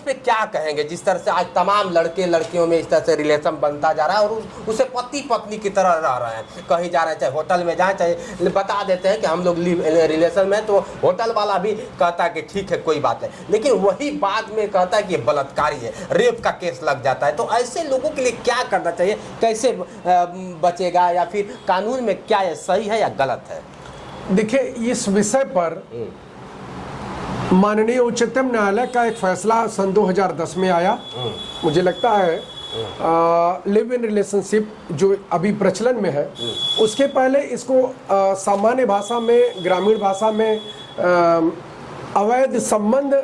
पे क्या कहेंगे, जिस तरह से आज तमाम लड़के लड़कियों में इस तरह से रिलेशन बनता जा रहा है और उसे पति पत्नी की तरह रह रहे हैं, कहीं जा रहे हैं चाहे होटल में जाए, चाहे बता देते हैं कि हम लोग रिलेशन में, तो होटल वाला भी कहता है कि ठीक है कोई बात नहीं, लेकिन वही बाद में कहता है कि ये बलात्कारी है, रेप का केस लग जाता है। तो ऐसे लोगों के लिए क्या करना चाहिए, कैसे बचेगा, या फिर कानून में क्या है, सही है या गलत है? देखिए, इस विषय पर माननीय उच्चतम न्यायालय का एक फैसला सन 2010 में आया। मुझे लगता है लिव इन रिलेशनशिप जो अभी प्रचलन में है, उसके पहले इसको सामान्य भाषा में, ग्रामीण भाषा में अवैध संबंध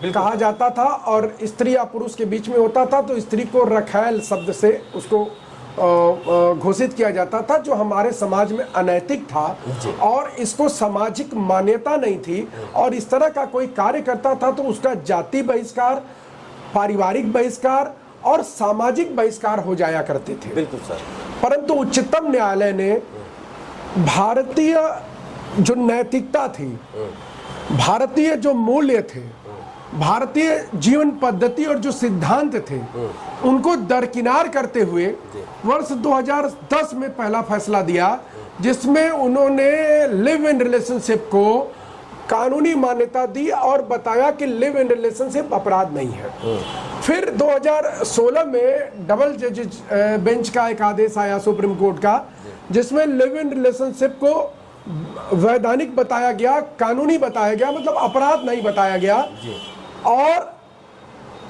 कहा जाता था, और स्त्री या पुरुष के बीच में होता था तो स्त्री को रखैल शब्द से उसको घोषित किया जाता था, जो हमारे समाज में अनैतिक था और इसको सामाजिक मान्यता नहीं थी, और इस तरह का कोई कार्य करता था तो उसका जाति बहिष्कार, पारिवारिक बहिष्कार और सामाजिक बहिष्कार हो जाया करते थे। बिल्कुल सर। परंतु उच्चतम न्यायालय ने भारतीय जो नैतिकता थी, भारतीय जो मूल्य थे, भारतीय जीवन पद्धति और जो सिद्धांत थे, उनको दरकिनार करते हुए वर्ष 2010 में पहला फैसला दिया, जिसमें उन्होंने लिव इन रिलेशनशिप को कानूनी मान्यता दी और बताया कि लिव इन रिलेशनशिप अपराध नहीं है। फिर 2016 में डबल जज बेंच का एक आदेश आया सुप्रीम कोर्ट का, जिसमें लिव इन रिलेशनशिप को वैधानिक बताया गया, कानूनी बताया गया, मतलब अपराध नहीं बताया गया, और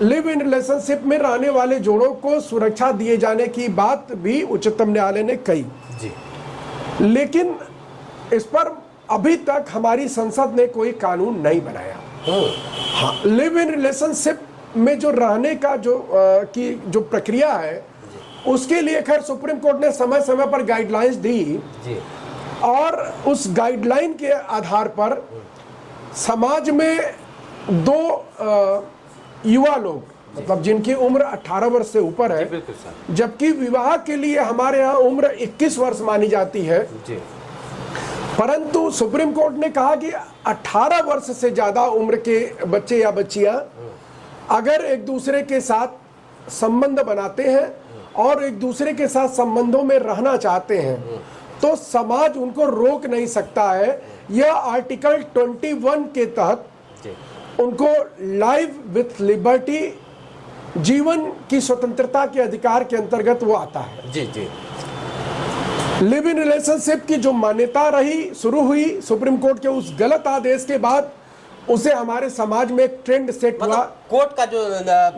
लिव इन रिलेशनशिप में रहने वाले जोड़ों को सुरक्षा दिए जाने की बात भी उच्चतम न्यायालय ने कही जी। लेकिन इस पर अभी तक हमारी संसद ने कोई कानून नहीं बनाया। हाँ, लिव इन रिलेशनशिप में जो रहने का जो प्रक्रिया है, उसके लिए खैर सुप्रीम कोर्ट ने समय समय पर गाइडलाइंस दी जी। और उस गाइडलाइन के आधार पर समाज में दो युवा लोग, मतलब जिनकी उम्र 18 वर्ष से ऊपर है, जबकि विवाह के लिए हमारे यहाँ उम्र 21 वर्ष मानी जाती है, परंतु सुप्रीम कोर्ट ने कहा कि 18 वर्ष से ज्यादा उम्र के बच्चे या बच्चियां अगर एक दूसरे के साथ संबंध बनाते हैं और एक दूसरे के साथ संबंधों में रहना चाहते हैं, तो समाज उनको रोक नहीं सकता है। यह आर्टिकल 21 के तहत उनको लाइफ विथ लिबर्टी, जीवन की स्वतंत्रता के अधिकार के अंतर्गत वो आता है जी जी। लिव इन रिलेशनशिप की जो मान्यता रही, शुरू हुई सुप्रीम कोर्ट के उस गलत आदेश के बाद, उसे हमारे समाज में एक ट्रेंड सेट हुआ। कोर्ट का जो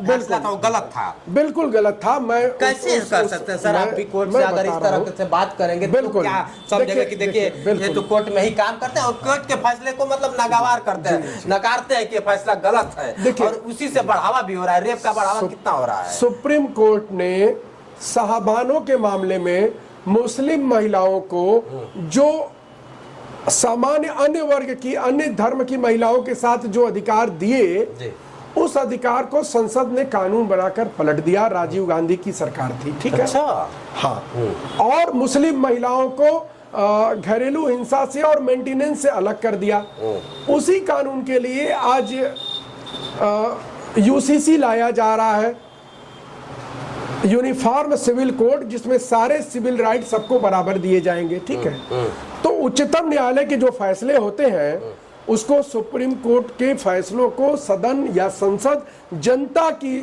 फैसला था वो गलत था, बिल्कुल गलत था। मैं कैसे कर सकते हैं सर, आप भी कोर्ट से अगर इस तरह से बात करेंगे तो क्या समझेंगे कि देखिए ये तो कोर्ट में ही काम करते हैं और कोर्ट के फैसले को मतलब नागवार करते हैं, नकारते हैं कि फैसला गलत है, और उसी से बढ़ावा भी हो रहा है, रेप का बढ़ावा कितना हो रहा है। सुप्रीम कोर्ट ने साहबानों के मामले में मुस्लिम महिलाओं को, जो सामान्य अन्य वर्ग की, अन्य धर्म की महिलाओं के साथ जो अधिकार दिए, उस अधिकार को संसद ने कानून बनाकर पलट दिया। राजीव गांधी की सरकार थी, ठीक है। अच्छा। हाँ, और मुस्लिम महिलाओं को घरेलू हिंसा से और मेंटेनेंस से अलग कर दिया। उसी कानून के लिए आज यूसीसी लाया जा रहा है, यूनिफॉर्म सिविल कोड, जिसमें सारे सिविल राइट सबको बराबर दिए जाएंगे, ठीक है। तो उच्चतम न्यायालय के जो फैसले होते हैं, उसको सुप्रीम कोर्ट के फैसलों को सदन या संसद जनता की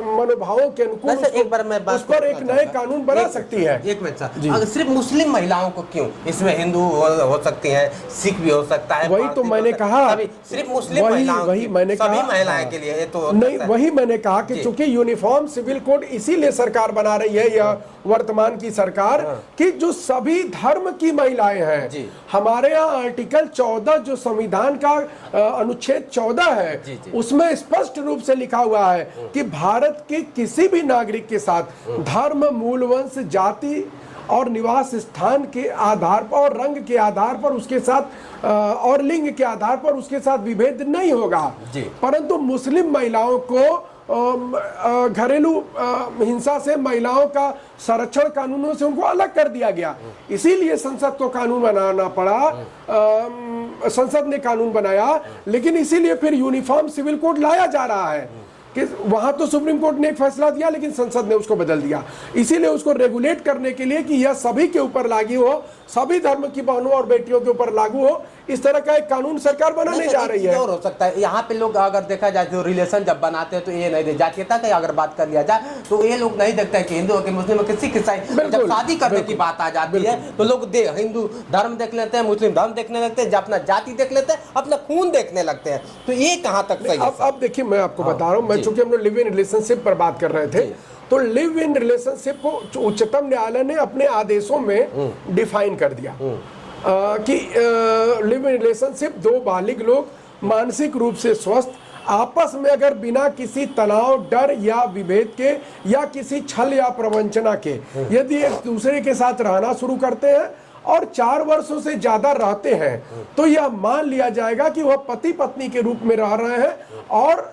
मनोभावों के अनुकूल एक बार मैं उस पर एक नए कानून बना सकती है। एक मिनट सर, अगर सिर्फ मुस्लिम महिलाओं को क्यों, इसमें हिंदू हो सकती है, सिख भी हो सकता है, वही तो मैंने कहा, सिर्फ मुस्लिम महिलाओं, वही मैंने कहा, सभी महिलाएं के लिए तो नहीं, वही मैंने कहा कि चूंकि यूनिफॉर्म सिविल कोड इसीलिए सरकार बना रही है, यह वर्तमान की सरकार, कि जो सभी धर्म की महिलाएं हैं, हमारे यहाँ आर्टिकल 14 जो संविधान का अनुच्छेद 14 है, उसमें स्पष्ट रूप से लिखा हुआ है कि भारत के किसी भी नागरिक के साथ धर्म, मूल वंश, जाति और निवास स्थान के आधार पर और रंग के आधार पर उसके साथ और लिंग के आधार पर उसके साथ विभेद नहीं होगा। परंतु मुस्लिम महिलाओं को घरेलू हिंसा से महिलाओं का संरक्षण कानूनों से उनको अलग कर दिया गया, इसीलिए संसद को कानून बनाना पड़ा। संसद ने कानून बनाया, लेकिन इसीलिए फिर यूनिफॉर्म सिविल कोड लाया जा रहा है। कि वहां तो सुप्रीम कोर्ट ने एक फैसला दिया लेकिन संसद ने उसको बदल दिया। इसीलिए उसको रेगुलेट करने के लिए कि यह सभी के ऊपर लागू हो, सभी धर्म की बहनों और बेटियों के ऊपर लागू हो, इस तरह का एक कानून सरकार बनाने जा रही है। और हो सकता है यहाँ पे लोग अगर देखा जाए तो रिलेशन जब बनाते हैं तो ये नहीं, जातीयता की अगर बात कर लिया जाए तो ये लोग नहीं देखते हैं कि हिंदू हो कि मुस्लिम हो, किसी ईसाई, जब शादी करने की बात आ जाती है तो लोग हिंदू धर्म देख लेते हैं, मुस्लिम धर्म देखने लगते हैं, अपना जाति देख लेते हैं, अपना खून देखने लगते हैं। तो ये कहाँ तक सही है? अब देखिए, मैं आपको बता रहा हूँ, मैं चूंकि हम लोग लिव इन रिलेशनशिप पर बात कर रहे थे, तो लिव इन रिलेशनशिप को उच्चतम न्यायालय ने अपने आदेशों में डिफाइन कर दिया कि लिव इन रिलेशनशिप दो बालिग लोग मानसिक रूप से स्वस्थ आपस में अगर बिना किसी तनाव, डर या विभेद के या किसी छल या प्रवंचना के यदि एक दूसरे के साथ रहना शुरू करते हैं और 4 वर्षों से ज्यादा रहते हैं तो यह मान लिया जाएगा कि वह पति पत्नी के रूप में रह रहे हैं। और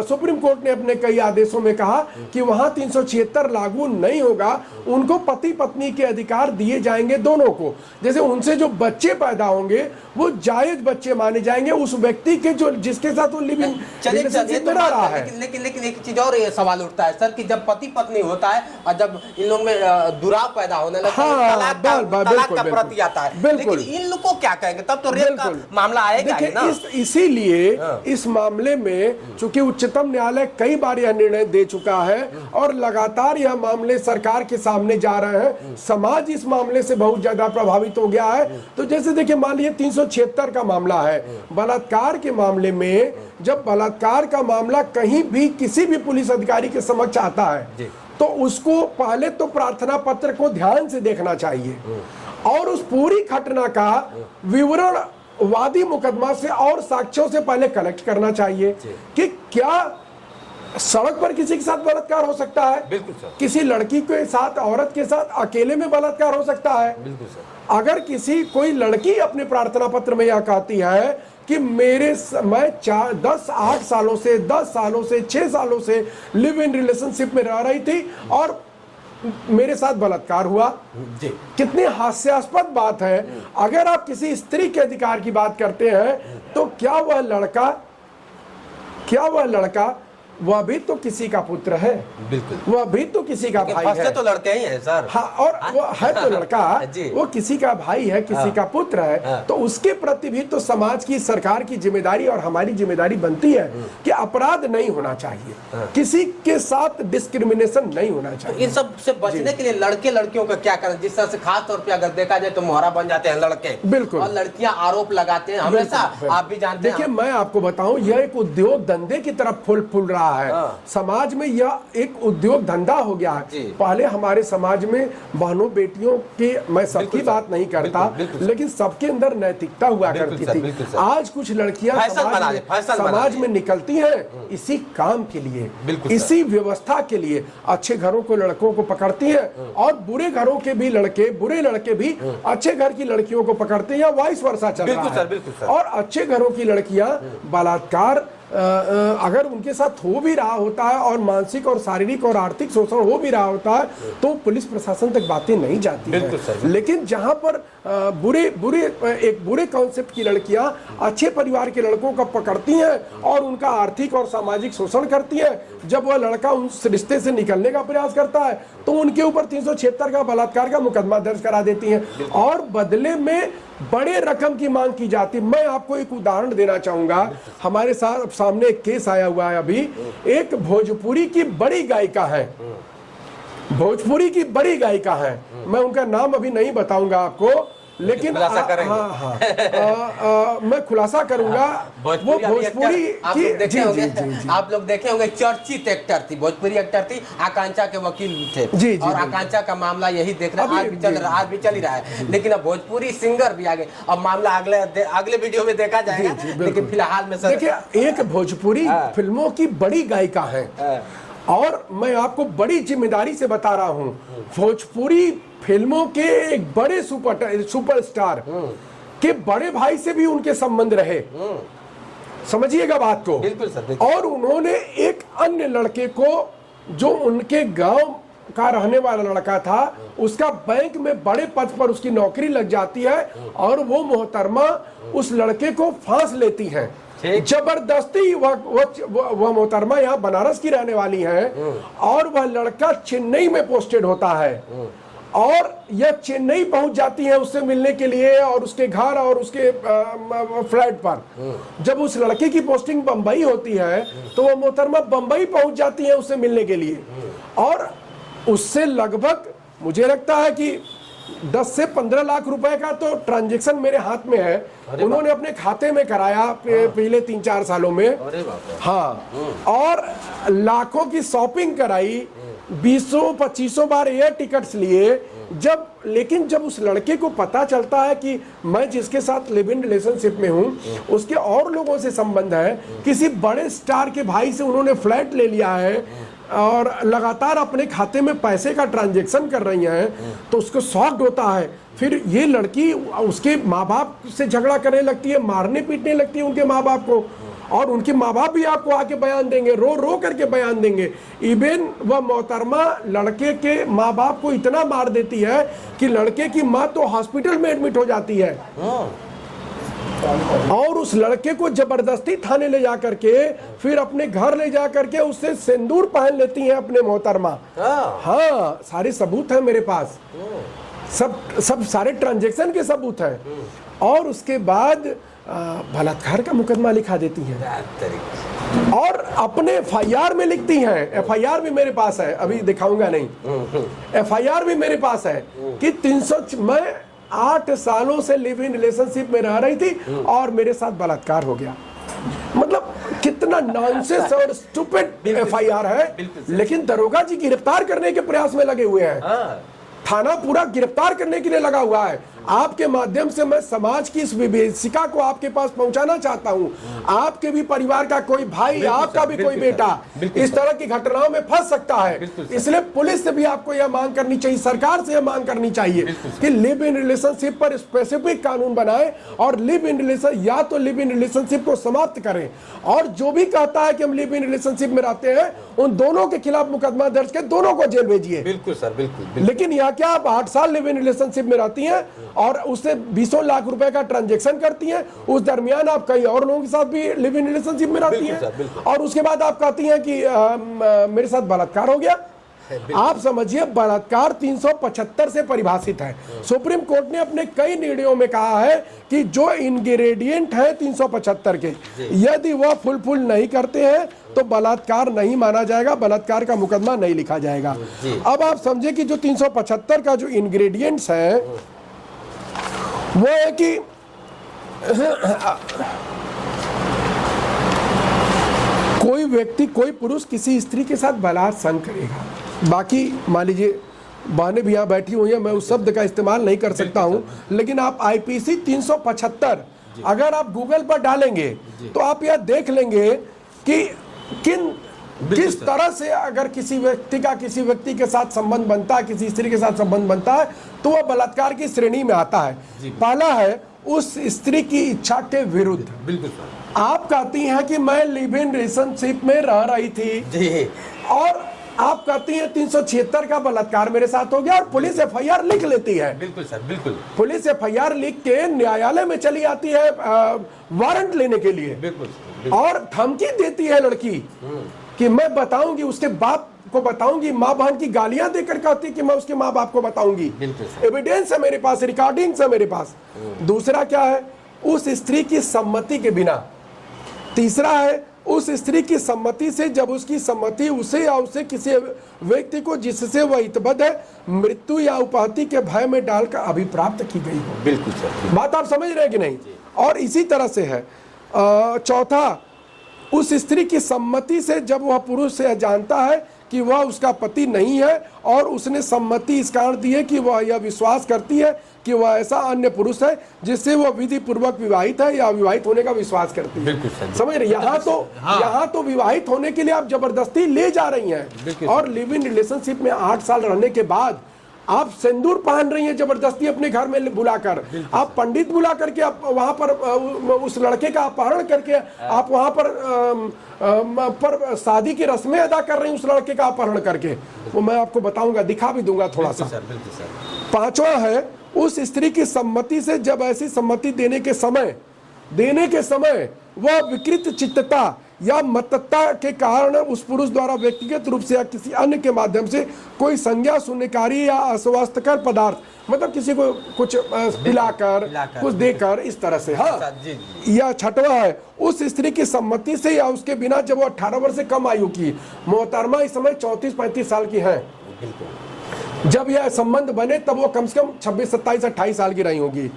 सुप्रीम कोर्ट ने अपने कई आदेशों में कहा कि वहां 376 लागू नहीं होगा, उनको पति पत्नी के अधिकार दिए जाएंगे दोनों को। जैसे उनसे जो बच्चे पैदा होंगे वो जायज बच्चे माने जाएंगे उस व्यक्ति के जो जिसके साथ वो लिव इन रिलेशनशिप में रह रहा है। लेकिन एक चीज और ये सवाल उठता है सर कि जब पति पत्नी होता है और जब इन लोग में दुराव पैदा होने लगता है, तलाक का प्रति आता है, लेकिन इन लोग को क्या कहेंगे? तब तो रेप का मामला आएगा ही ना। इसीलिए इस मामले में चूंकि उच्चतम न्यायालय कई बार यह निर्णय दे चुका है और लगातार यह मामले सरकार के सामने जा रहे हैं, समाज इस मामले से बहुत ज्यादा प्रभावित हो गया है। तो जैसे देखिए, मान लीजिए 376 का मामला है, बलात्कार के मामले में जब बलात्कार का मामला कहीं भी किसी भी पुलिस अधिकारी के समक्ष आता है तो उसको पहले तो प्रार्थना पत्र को ध्यान से देखना चाहिए और उस पूरी घटना का विवरण वादी मुकदमा से और साक्ष्यों से पहले कलेक्ट करना चाहिए कि क्या सड़क पर किसी के साथ बलात्कार हो सकता है, बिल्कुल सर, किसी लड़की के साथ, औरत के साथ अकेले में बलात्कार हो सकता है, बिल्कुल सर। अगर कोई लड़की अपने प्रार्थना पत्र में यह कहती है कि मैं 8 सालों से 10 सालों से 6 सालों से लिव इन रिलेशनशिप में रह रही थी और मेरे साथ बलात्कार हुआ, कितनी हास्यास्पद बात है। अगर आप किसी स्त्री के अधिकार की बात करते हैं तो क्या वह लड़का वह भी तो किसी का पुत्र है, बिल्कुल, वह भी तो किसी का भाई है, तो लड़के ही हैं सर। हाँ, और वो है तो लड़का वो किसी का भाई है, किसी का पुत्र है, तो उसके प्रति भी तो समाज की, सरकार की जिम्मेदारी और हमारी जिम्मेदारी बनती है कि अपराध नहीं होना चाहिए, किसी के साथ डिस्क्रिमिनेशन नहीं होना चाहिए। इन सब से बचने के लिए लड़के लड़कियों का क्या करें? जिस तरह से खास तौर पे अगर देखा जाए तो मोहरा बन जाते हैं लड़के, बिल्कुल, और लड़कियां आरोप लगाते हैं हमेशा, आप भी जानते हैं। देखिए, मैं आपको बताऊं, यह एक उद्योग धंधे की तरफ फूल रहा है। समाज में यह एक उद्योग धंधा हो गया है। पहले हमारे समाज में बहनों बेटियों के, मैं सबकी बात नहीं करता, लेकिन सबके अंदर नैतिकता हुआ करती थी। आज कुछ लड़कियां समाज में निकलती हैं इसी काम के लिए, इसी व्यवस्था के लिए, अच्छे घरों को लड़कों को पकड़ती हैं और बुरे घरों के भी बुरे लड़के भी अच्छे घर की लड़कियों को पकड़ते हैं, या वाइस वर्सा चल रहा है। और अच्छे घरों की लड़कियां बलात्कार अगर उनके साथ हो भी रहा होता है और मानसिक और शारीरिक और आर्थिक शोषण हो भी रहा होता है तो पुलिस प्रशासन तक बातें नहीं जाती है। लेकिन जहां पर बुरे कॉन्सेप्ट की लड़कियां अच्छे परिवार के लड़कों को पकड़ती हैं और उनका आर्थिक और सामाजिक शोषण करती हैं, जब वह लड़का उस रिश्ते से निकलने का प्रयास करता है तो उनके ऊपर 376 का बलात्कार का मुकदमा दर्ज करा देती हैं और बदले में बड़े रकम की मांग की जाती। मैं आपको एक उदाहरण देना चाहूंगा, हमारे सामने एक केस आया हुआ है अभी, एक भोजपुरी की बड़ी गायिका है, भोजपुरी की बड़ी गायिका है, मैं उनका नाम अभी नहीं बताऊंगा आपको, लेकिन मैं खुलासा करूंगा। वो भोजपुरी की, आप लोग देखे होंगे, चर्चित एक्टर थी, भोजपुरी एक्टर थी, आकांक्षा के वकील थे, और आकांक्षा का मामला यही देख रहे हैं, आज भी चल ही रहा है। लेकिन अब भोजपुरी सिंगर भी आ गए, अब मामला अगले वीडियो में देखा जाएगा, लेकिन फिलहाल में सर देखिए, एक भोजपुरी फिल्मों की बड़ी गायिका है और मैं आपको बड़ी जिम्मेदारी से बता रहा हूं, भोजपुरी फिल्मों के एक बड़े सुपरस्टार के बड़े भाई से भी उनके संबंध रहे, समझिएगा बात को। बिल्कुल सर। और उन्होंने एक अन्य लड़के को जो उनके गांव का रहने वाला लड़का था, उसका बैंक में बड़े पद पर उसकी नौकरी लग जाती है और वो मोहतरमा उस लड़के को फांस लेती है जबरदस्ती। वह मोहतरमा यहाँ बनारस की रहने वाली है और वह लड़का चेन्नई में पोस्टेड होता है और यह चेन्नई पहुंच जाती है उससे मिलने के लिए और उसके घर और उसके फ्लैट पर। जब उस लड़के की पोस्टिंग बंबई होती है तो वह मोहतरमा बंबई पहुंच जाती है उससे मिलने के लिए और उससे लगभग मुझे लगता है कि 10 से 15 लाख रुपए का तो ट्रांजैक्शन मेरे हाथ में है, उन्होंने अपने खाते में कराया पिछले 3-4 सालों में। हाँ, और लाखों की शॉपिंग कराई, 20-25 बार एयर टिकट्स लिए। लेकिन जब उस लड़के को पता चलता है कि मैं जिसके साथ लिव इन रिलेशनशिप में हूँ उसके और लोगों से संबंध है, किसी बड़े स्टार के भाई से उन्होंने फ्लैट ले लिया है और लगातार अपने खाते में पैसे का ट्रांजैक्शन कर रही हैं, तो उसको शॉक्ड होता है। फिर ये लड़की उसके माँ बाप से झगड़ा करने लगती है, मारने पीटने लगती है उनके माँ बाप को, और उनके माँ बाप भी आपको आके बयान देंगे, रो रो करके बयान देंगे। इवन वह मोहतरमा लड़के के माँ बाप को इतना मार देती है कि लड़के की माँ तो हॉस्पिटल में एडमिट हो जाती है और उस लड़के को जबरदस्ती थाने ले जा करके फिर अपने घर ले जा करके उससे सिंदूर पहन लेती हैं अपने मोहतरमा। हाँ, सारे सबूत हैं मेरे पास, सब सारे ट्रांजैक्शन के सबूत हैं। और उसके बाद बलात्कार का मुकदमा लिखा देती हैं और अपने FIR में लिखती हैं। FIR भी मेरे पास है, अभी दिखाऊंगा नहीं। FIR भी मेरे पास है कि मैं 8 सालों से लिव इन रिलेशनशिप में रह रही थी और मेरे साथ बलात्कार हो गया। मतलब कितना नॉनसेंस और स्टूपिड FIR है, लेकिन दरोगा जी गिरफ्तार करने के प्रयास में लगे हुए हैं। थाना पूरा गिरफ्तार करने के लिए लगा हुआ है। आपके माध्यम से मैं समाज की इस विभीषिका को आपके पास पहुंचाना चाहता हूं। आपके भी परिवार का कोई भाई, आपका भी कोई बेटा इस तरह की घटनाओं में फंस सकता है। इसलिए पुलिस से भी आपको यह मांग करनी चाहिए, सरकार से यह मांग करनी चाहिए कि लिव इन रिलेशनशिप पर स्पेसिफिक कानून बनाए और लिव इन रिलेशनशिप को समाप्त करें। और जो भी कहता है कि हम लिव इन रिलेशनशिप में रहते हैं उन दोनों के खिलाफ मुकदमा दर्ज कर दोनों को जेल भेजिए। बिल्कुल सर, बिल्कुल। लेकिन यहाँ क्या आप 8 साल लिव इन रिलेशनशिप में रहती हैं और उससे 20 लाख रुपए का ट्रांजैक्शन करती हैं, उस दरमियान आप कई और लोगों के साथ भी लिव इन रिलेशनशिप में रहती हैं और उसके बाद आप कहती हैं कि मेरे साथ बलात्कार हो गया। आप समझिए, बलात्कार 375 से परिभाषित है। सुप्रीम कोर्ट ने अपने कई निर्णयों में कहा है कि जो इंग्रेडिएंट है 375 के, यदि वह फुलफिल नहीं करते हैं तो बलात्कार नहीं माना जाएगा, बलात्कार का मुकदमा नहीं लिखा जाएगा। अब आप समझे कि जो 375 का जो इंग्रेडिएंट्स है वो है कि कोई व्यक्ति, कोई पुरुष किसी स्त्री के साथ बलात्कार संग करेगा। बाकी मान लीजिए बहनें भी यहाँ बैठी हुई हैं, मैं उस शब्द का इस्तेमाल नहीं कर सकता हूँ, लेकिन आप IPC 375 अगर आप गूगल पर डालेंगे तो आप यह देख लेंगे कि किस तरह से अगर किसी व्यक्ति का किसी व्यक्ति के साथ संबंध बनता है, किसी स्त्री के साथ संबंध बनता है तो वह बलात्कार की श्रेणी में आता है। पहला है उस स्त्री की इच्छा के विरुद्ध। बिल्कुल। आप कहती हैं कि मैं लिव इन रिलेशनशिप में रह रही थी जी, और आप कहती हैं 376 का बलात्कार मेरे साथ हो गया और पुलिस FIR लिख लेती है। बिल्कुल सर, बिल्कुल। पुलिस FIR लिख के न्यायालय में चली आती है वारंट लेने के लिए। बिल्कुल। और धमकी देती है लड़की कि मैं बताऊंगी, उसके बाप को बताऊंगी, माँ बहन की गालियां देकर कहती कि मैं उसके माँ बाप को बताऊंगी। एविडेंस है मेरे पास, रिकॉर्डिंग्स है मेरे पास। दूसरा क्या है, उस स्त्री की सम्मति के बिना। तीसरा है उस स्त्री की सम्मति से, जब उसकी सम्मति उसे या उसे किसी व्यक्ति को जिससे वह हितबद्ध है मृत्यु या उपाधि के भय में डालकर अभिप्राप्त की गई हो। बिल्कुल सर, बात आप समझ रहे हैं कि नहीं। और इसी तरह से है चौथा, उस स्त्री की सम्मति से, जब वह पुरुष से जानता है कि वह उसका पति नहीं है और उसने सम्मति इस कारण दी है कि वह यह विश्वास करती है कि वह ऐसा अन्य पुरुष है जिससे वह विधि पूर्वक विवाहित है या विवाहित होने का विश्वास करती है। समझ रहे, यहाँ तो विवाहित होने के लिए आप जबरदस्ती ले जा रही हैं और लिव इन रिलेशनशिप में 8 साल रहने के बाद आप सिंदूर पहन रही हैं जबरदस्ती अपने घर में बुलाकर, आप पंडित बुला करके आप वहां पर उस लड़के का अपहरण करके आप वहां पर शादी की रस्में अदा कर रही हैं उस लड़के का अपहरण करके। वो मैं आपको बताऊंगा, दिखा भी दूंगा थोड़ा सा। पांचवा है, उस स्त्री की सम्मति से जब ऐसी सम्मति देने के समय वह विकृत चित्तता या मतता के कारण उस पुरुष द्वारा व्यक्तिगत रूप से या किसी अन्य के माध्यम से कोई संज्ञा सुनकारी या अस्वास्थ्यकर पदार्थ, मतलब किसी को कुछ पिलाकर कुछ देकर इस तरह से, हाँ। या छठवा है, उस स्त्री की सम्मति से या उसके बिना जब वो 18 वर्ष से कम आयु की, मोहतरमा इस समय 34-35 साल की है, जब यह संबंध बने तब वो कम से कम 26, 27, 28 साल की रही होगी।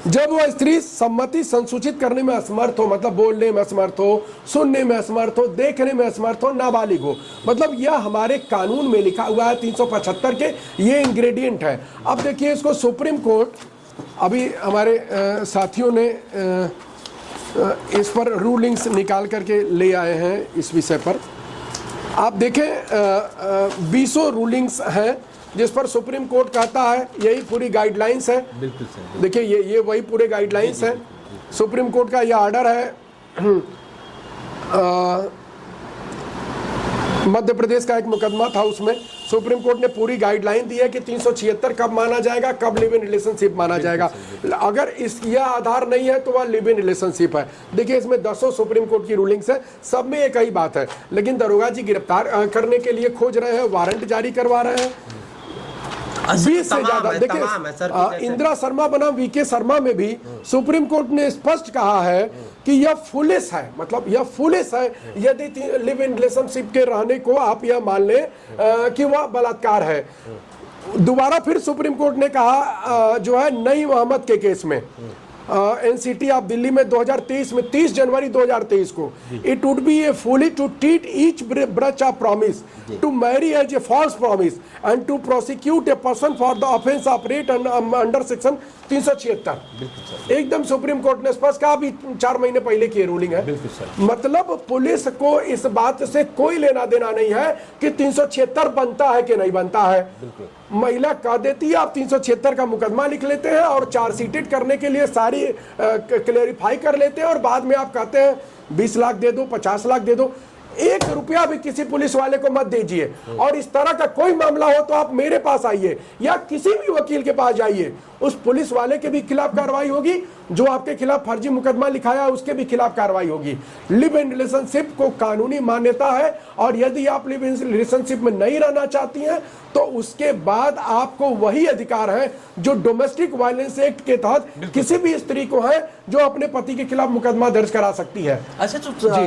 जब वह स्त्री सम्मति संसूचित करने में असमर्थ हो, मतलब बोलने में असमर्थ हो, सुनने में असमर्थ हो, देखने में असमर्थ हो, नाबालिग हो, मतलब यह हमारे कानून में लिखा हुआ है 375 के ये इंग्रेडिएंट है। अब देखिए इसको सुप्रीम कोर्ट, अभी हमारे साथियों ने इस पर रूलिंग्स निकाल करके ले आए हैं इस विषय पर। आप देखें 20 रूलिंग्स हैं जिस पर सुप्रीम कोर्ट कहता है यही पूरी गाइडलाइंस है। बिल्कुल सर, देखिए ये वही पूरे गाइडलाइंस है। सुप्रीम कोर्ट का ये ऑर्डर है। मध्य प्रदेश का एक मुकदमा था, उसमें सुप्रीम कोर्ट ने पूरी गाइडलाइन दी है कि 376 कब माना जाएगा, कब लिव इन रिलेशनशिप माना जाएगा। अगर इस यह आधार नहीं है तो वह लिव इन रिलेशनशिप है। देखिए इसमें 10 सुप्रीम कोर्ट की रूलिंग्स है, सब में एक ही बात है, लेकिन दरोगा जी गिरफ्तार करने के लिए खोज रहे हैं, वारंट जारी करवा रहे हैं 20 से ज्यादा। देखिए इंदिरा शर्मा बनाम वीके शर्मा में भी सुप्रीम कोर्ट ने स्पष्ट कहा है कि यह फुलिश है, मतलब यह फुलिश है यदि लिव इन रिलेशनशिप के रहने को आप यह मान लें कि वह बलात्कार है। दोबारा फिर सुप्रीम कोर्ट ने कहा जो है नई मोहम्मद के केस में, एनसीटी ऑफ दिल्ली में 2023 में 30 जनवरी 2023 को, it would be a folly to treat each breach of promise to marry as a false promise and to prosecute a person for the offence of rape under section 376। एकदम supreme court ने स्पष्ट कहा, अभी 4 महीने पहले की ruling है। मतलब पुलिस को इस बात से कोई लेना देना नहीं है कि 376 बनता है कि नहीं बनता है। महिला कह देती है, आप 376 का मुकदमा लिख लेते हैं और चार्जशीटेड करने के लिए सारी क्लेरिफाई कर लेते हैं और बाद में आप कहते हैं 20 लाख दे दो, 50 लाख दे दो। 1 रुपया भी किसी पुलिस वाले को मत दीजिए, और इस तरह का कोई मामला हो तो आप मेरे पास आइए या किसी भी वकील के पास जाइए, उस पुलिस वाले के भी खिलाफ कार्रवाई होगी, जो आपके खिलाफ फर्जी मुकदमा लिखाया उसके भी खिलाफ कार्रवाई होगी। लिव इन रिलेशनशिप को कानूनी मान्यता है, और यदि आप लिव इन रिलेशनशिप में नहीं रहना चाहती हैं तो उसके बाद आपको वही अधिकार है जो डोमेस्टिक वायलेंस एक्ट के तहत किसी भी स्त्री को है, जो अपने पति के खिलाफ मुकदमा दर्ज करा सकती है। अच्छा,